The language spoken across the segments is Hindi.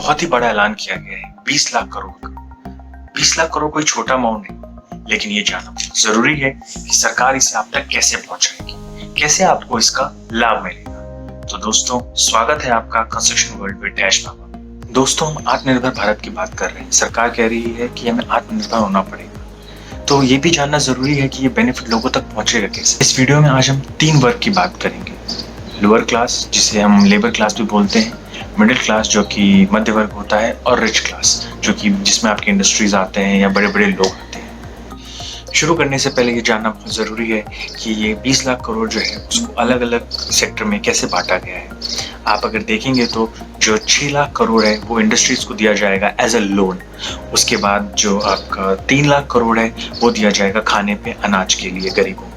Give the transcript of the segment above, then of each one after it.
बहुत ही बड़ा ऐलान किया गया है 20 लाख करोड़ का। 20 लाख करोड़ कोई छोटा अमाउंट नहीं, लेकिन ये जानना जरूरी है कि सरकार इसे आप तक कैसे पहुंचाएगी, कैसे आपको इसका लाभ मिलेगा। तो दोस्तों, स्वागत है आपका कंस्ट्रक्शन वर्ल्ड विद डैश बाबा। दोस्तों, हम आत्मनिर्भर भारत की बात कर रहे हैं। सरकार कह रही है कि हमें आत्मनिर्भर होना पड़ेगा, तो ये भी जानना जरूरी है कि ये बेनिफिट लोगों तक पहुंचेगा कैसे। इस वीडियो में आज हम 3 वर्ग की बात करेंगे। लोअर क्लास, जिसे हम लेबर क्लास भी बोलते हैं, मिडिल क्लास जो कि मध्य वर्ग होता है, और रिच क्लास जो कि जिसमें आपके इंडस्ट्रीज आते हैं या बड़े बड़े लोग आते हैं। शुरू करने से पहले ये जानना बहुत ज़रूरी है कि ये 20 लाख करोड़ जो है उसको अलग अलग सेक्टर में कैसे बांटा गया है। आप अगर देखेंगे तो जो 6 लाख करोड़ है वो इंडस्ट्रीज को दिया जाएगा एज अ लोन। उसके बाद जो आपका 3 लाख करोड़ है वो दिया जाएगा खाने पे अनाज के लिए गरीबों को।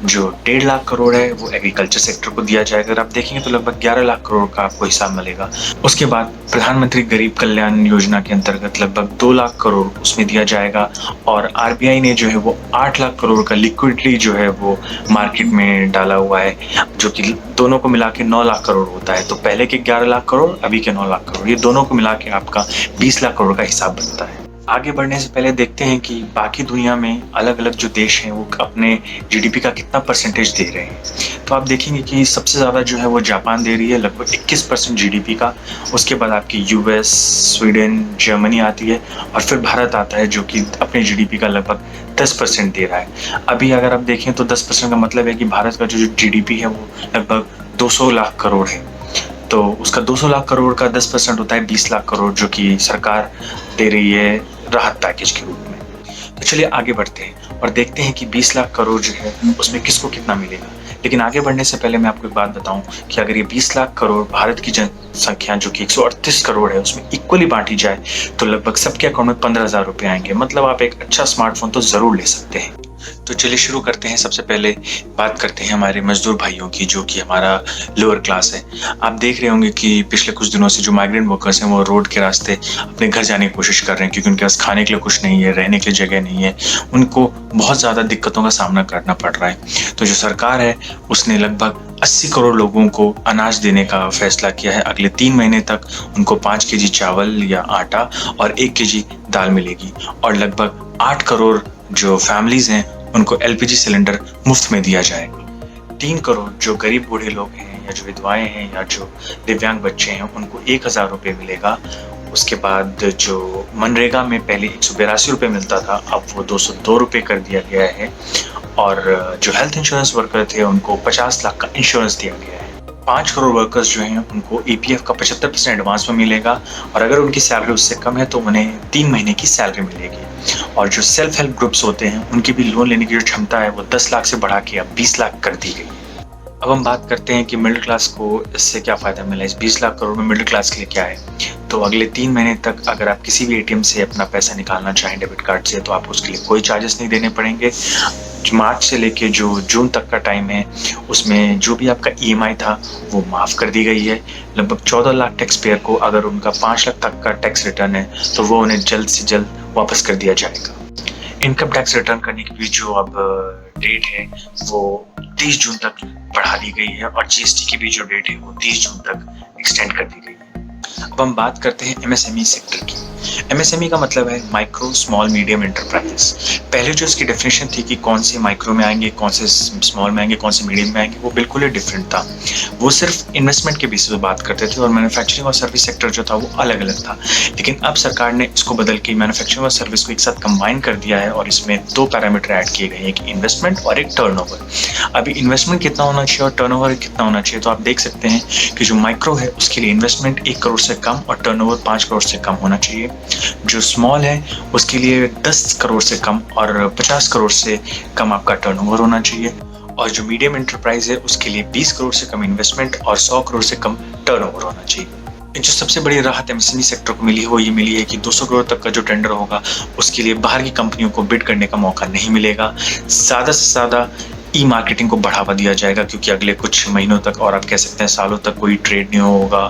जो 1.5 लाख करोड़ है वो एग्रीकल्चर सेक्टर को दिया जाएगा। अगर आप देखेंगे तो लगभग 11 लाख करोड़ का आपको हिसाब मिलेगा। उसके बाद प्रधानमंत्री गरीब कल्याण योजना के अंतर्गत लगभग 2 लाख करोड़ उसमें दिया जाएगा। और आरबीआई ने जो है वो 8 लाख करोड़ का लिक्विडिटी जो है वो मार्केट में डाला हुआ है, जो कि दोनों को मिला के 9 लाख करोड़ होता है। तो पहले के 11 लाख करोड़, अभी के 9 लाख करोड़, ये दोनों को मिला के आपका 20 लाख करोड़ का हिसाब बनता है। आगे बढ़ने से पहले देखते हैं कि बाकी दुनिया में अलग अलग जो देश हैं वो अपने जीडीपी का कितना परसेंटेज दे रहे हैं। तो आप देखेंगे कि सबसे ज़्यादा जो है वो जापान दे रही है, लगभग 21% जीडीपी का। उसके बाद आपकी यूएस, स्वीडन, जर्मनी आती है, और फिर भारत आता है जो कि अपने जीडीपी का लगभग 10% दे रहा है। अभी अगर आप देखें तो 10% का मतलब है कि भारत का जो जीडीपी है वो लगभग 200 लाख करोड़ है। तो उसका 200 लाख करोड़ का 10% होता है 20 लाख करोड़, जो कि सरकार दे रही है राहत पैकेज के रूप में। तो चलिए आगे बढ़ते हैं और देखते हैं कि 20 लाख करोड़ जो है उसमें किसको कितना मिलेगा। लेकिन आगे बढ़ने से पहले मैं आपको एक बात बताऊं कि अगर ये 20 लाख करोड़ भारत की जनसंख्या जो कि 138 करोड़ है उसमें इक्वली बांटी जाए तो लगभग सबके अकाउंट में 15,000 रुपये आएंगे। मतलब आप एक अच्छा स्मार्टफोन तो जरूर ले सकते हैं। तो चलिए शुरू करते हैं। सबसे पहले बात करते हैं हमारे मजदूर भाइयों की, जो कि हमारा लोअर क्लास है। आप देख रहे होंगे कि पिछले कुछ दिनों से जो माइग्रेंट वर्कर्स हैं वो रोड के रास्ते अपने घर जाने की कोशिश कर रहे हैं, क्योंकि उनके पास खाने के लिए कुछ नहीं है, रहने के लिए जगह नहीं है। उनको बहुत ज़्यादा दिक्कतों का सामना करना पड़ रहा है। तो जो सरकार है उसने लगभग 80 करोड़ लोगों को अनाज देने का फैसला किया है। अगले 3 महीने तक उनको 5 केजी चावल या आटा और 1 केजी दाल मिलेगी, और लगभग 8 करोड़ जो फैमिलीज हैं उनको एलपीजी सिलेंडर मुफ्त में दिया जाएगा। 3 करोड़ जो गरीब बूढ़े लोग हैं या जो विधवाएं हैं या जो दिव्यांग बच्चे हैं उनको 1,000 रुपये मिलेगा। उसके बाद जो मनरेगा में पहले 182 रुपये मिलता था, अब वो 202 रुपये कर दिया गया है। और जो हेल्थ इंश्योरेंस वर्कर थे उनको 50 लाख का इंश्योरेंस दिया गया है। 5 करोड़ वर्कर्स जो हैं उनको ईपीएफ का 75% एडवांस में मिलेगा, और अगर उनकी सैलरी उससे कम है तो उन्हें 3 महीने की सैलरी मिलेगी। और जो सेल्फ हेल्प ग्रुप्स होते हैं उनकी भी लोन लेने की जो क्षमता है वो 10 लाख से बढ़ा के अब 20 लाख कर दी गई है। अब हम बात करते हैं कि मिडिल क्लास को इससे क्या फ़ायदा मिला। इस 20 लाख करोड़ में मिडिल क्लास के लिए क्या है। तो अगले 3 महीने तक अगर आप किसी भी एटीएम से अपना पैसा निकालना चाहें डेबिट कार्ड से, तो आप उसके लिए कोई चार्जेस नहीं देने पड़ेंगे। मार्च से लेके जो जून तक का टाइम है उसमें जो भी आपका ईएमआई था वो माफ़ कर दी गई है। लगभग 14 लाख टैक्स पेयर को अगर उनका 5 लाख तक का टैक्स रिटर्न है तो वो उन्हें जल्द से जल्द वापस कर दिया जाएगा। इनकम टैक्स रिटर्न करने की भी जो अब डेट है वो 30 जून तक बढ़ा दी गई है, और जीएसटी की भी जो डेट है वो 30 जून तक एक्सटेंड कर दी गई है। अब हम बात करते हैं एमएसएमई सेक्टर की। एमएसएमई का मतलब है माइक्रो स्मॉल मीडियम एंटरप्राइजेस। पहले जो इसकी डेफिनेशन थी कि कौन से माइक्रो में आएंगे, कौन से स्मॉल में आएंगे, कौन से मीडियम में आएंगे, वो बिल्कुल ही डिफरेंट था। वो सिर्फ इन्वेस्टमेंट के बेसिस पे बात करते थे, और मैन्युफैक्चरिंग और सर्विस सेक्टर जो था वो अलग अलग था। लेकिन अब सरकार ने इसको बदल के मैन्युफैक्चरिंग और सर्विस को एक साथ कंबाइन कर दिया है, और इसमें 2 पैरामीटर ऐड किए गए हैं, एक इन्वेस्टमेंट और एक टर्नओवर। अभी इन्वेस्टमेंट कितना होना चाहिए और टर्नओवर कितना होना चाहिए, तो आप देख सकते हैं कि जो माइक्रो है उसके लिए इन्वेस्टमेंट 1 करोड़ से कम और टर्नओवर 5 करोड़ से कम होना चाहिए। जो स्मॉल है उसके लिए 10 करोड़ से कम और 50 करोड़ से कम आपका टर्नओवर होना चाहिए। और जो मीडियम एंटरप्राइज है उसके लिए 20 करोड़ से कम इन्वेस्टमेंट और 100 करोड़ से कम टर्नओवर होना चाहिए। जो सबसे बड़ी राहत एमएसएमई सेक्टर को मिली है वो ये मिली है कि 200 करोड़ तक का जो टेंडर होगा उसके लिए बाहर की कंपनियों को बिड करने का मौका नहीं मिलेगा। ज़्यादा से ज़्यादा ई मार्केटिंग को बढ़ावा दिया जाएगा, क्योंकि अगले कुछ महीनों तक और आप कह सकते हैं सालों तक कोई ट्रेड नहीं होगा,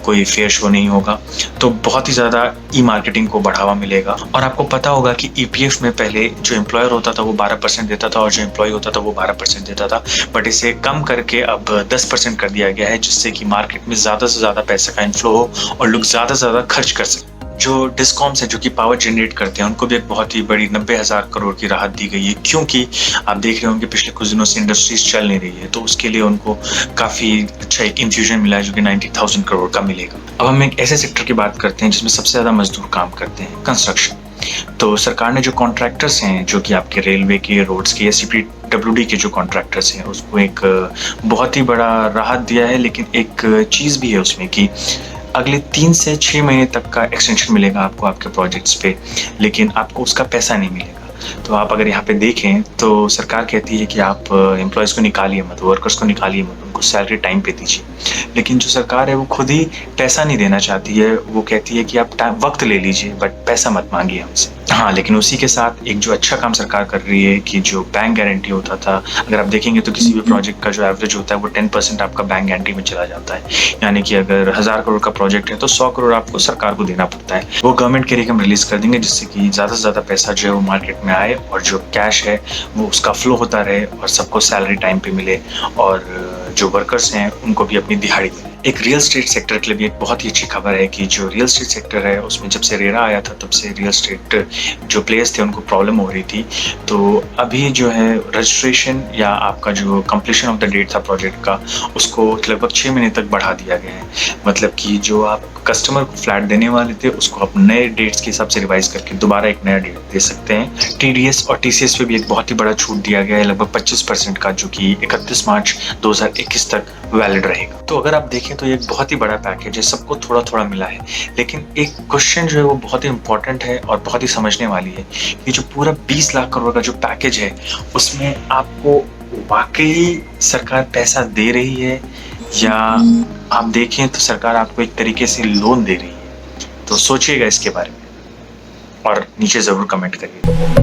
कोई फेयर शो नहीं होगा, तो बहुत ही ज़्यादा ई मार्केटिंग को बढ़ावा मिलेगा। और आपको पता होगा कि ईपीएफ में पहले जो एम्प्लॉयर होता था वो 12% देता था और जो एम्प्लॉय होता था वो 12% देता था, बट इसे कम करके अब 10% कर दिया गया है, जिससे कि मार्केट में ज़्यादा से ज़्यादा पैसे का इनफ्लो हो और लोग ज़्यादा से ज़्यादा खर्च कर सकें। जो डिस्कॉम्स हैं जो कि पावर जनरेट करते हैं उनको भी एक बहुत ही बड़ी 90,000 करोड़ की राहत दी गई है, क्योंकि आप देख रहे होंगे पिछले कुछ दिनों से इंडस्ट्रीज चल नहीं रही है, तो उसके लिए उनको काफ़ी अच्छा एक इन्फ्यूजन मिला है जो कि 90,000 करोड़ का मिलेगा। अब हम एक ऐसे सेक्टर की बात करते हैं जिसमें सबसे ज़्यादा मजदूर काम करते हैं, कंस्ट्रक्शन। तो सरकार ने जो कॉन्ट्रैक्टर्स हैं जो कि आपके रेलवे के, रोड्स के या सीपीडब्ल्यूडी के जो कॉन्ट्रैक्टर्स हैं उसको एक बहुत ही बड़ा राहत दिया है, लेकिन एक चीज़ भी है उसमें कि अगले 3 से 6 महीने तक का एक्सटेंशन मिलेगा आपको आपके प्रोजेक्ट्स पे, लेकिन आपको उसका पैसा नहीं मिलेगा। तो आप अगर यहाँ पे देखें तो सरकार कहती है कि आप एम्प्लॉयज़ को निकालिए मत, वर्कर्स को निकालिए मत, उनको सैलरी टाइम पे दीजिए। लेकिन जो सरकार है वो खुद ही पैसा नहीं देना चाहती है, वो कहती है कि आप वक्त ले लीजिए बट पैसा मत मांगिए हमसे। हाँ, लेकिन उसी के साथ एक जो अच्छा काम सरकार कर रही है कि जो बैंक गारंटी होता था, अगर आप देखेंगे तो किसी भी प्रोजेक्ट का जो एवरेज होता है वो 10% आपका बैंक गारंटी में चला जाता है। यानी कि अगर 1000 करोड़ का प्रोजेक्ट है तो 100 करोड़ आपको सरकार को देना पड़ता है। वो गवर्नमेंट के रिकम रिलीज कर देंगे, जिससे कि ज़्यादा से ज़्यादा पैसा जो है वो मार्केट में आए और जो कैश है वो उसका फ्लो होता रहे और सबको सैलरी टाइम पे मिले और जो वर्कर्स हैं उनको भी अपनी दिहाड़ी मिले। एक रियल एस्टेट सेक्टर के लिए भी एक बहुत ही अच्छी खबर है कि जो रियल एस्टेट सेक्टर है उसमें जब से रेरा आया था तब से रियल एस्टेट जो प्लेयर्स थे उनको प्रॉब्लम हो रही थी। तो अभी जो है रजिस्ट्रेशन या आपका जो कंप्लीशन ऑफ द डेट था प्रोजेक्ट का, उसको लगभग 6 महीने तक बढ़ा दिया गया है। मतलब कि जो आप कस्टमर को फ्लैट देने वाले थे उसको आप नए डेट्स के हिसाब से रिवाइज करके दोबारा एक नया डेट दे सकते हैं। टीडीएस और टीसीएस पे भी एक बहुत ही बड़ा छूट दिया गया है, लगभग 25% का, जो कि 31 मार्च 2021 तक वैलिड रहेगा। तो अगर आप देखें तो ये एक बहुत ही बड़ा पैकेज है, सबको थोड़ा थोड़ा मिला है। लेकिन एक क्वेश्चन जो है वो बहुत ही इंपॉर्टेंट है और बहुत ही समझने वाली है कि जो पूरा 20 लाख करोड़ का जो पैकेज है उसमें आपको वाकई सरकार पैसा दे रही है, या आप देखें तो सरकार आपको एक तरीके से लोन दे रही है। तो सोचिएगा इसके बारे में और नीचे ज़रूर कमेंट करिए।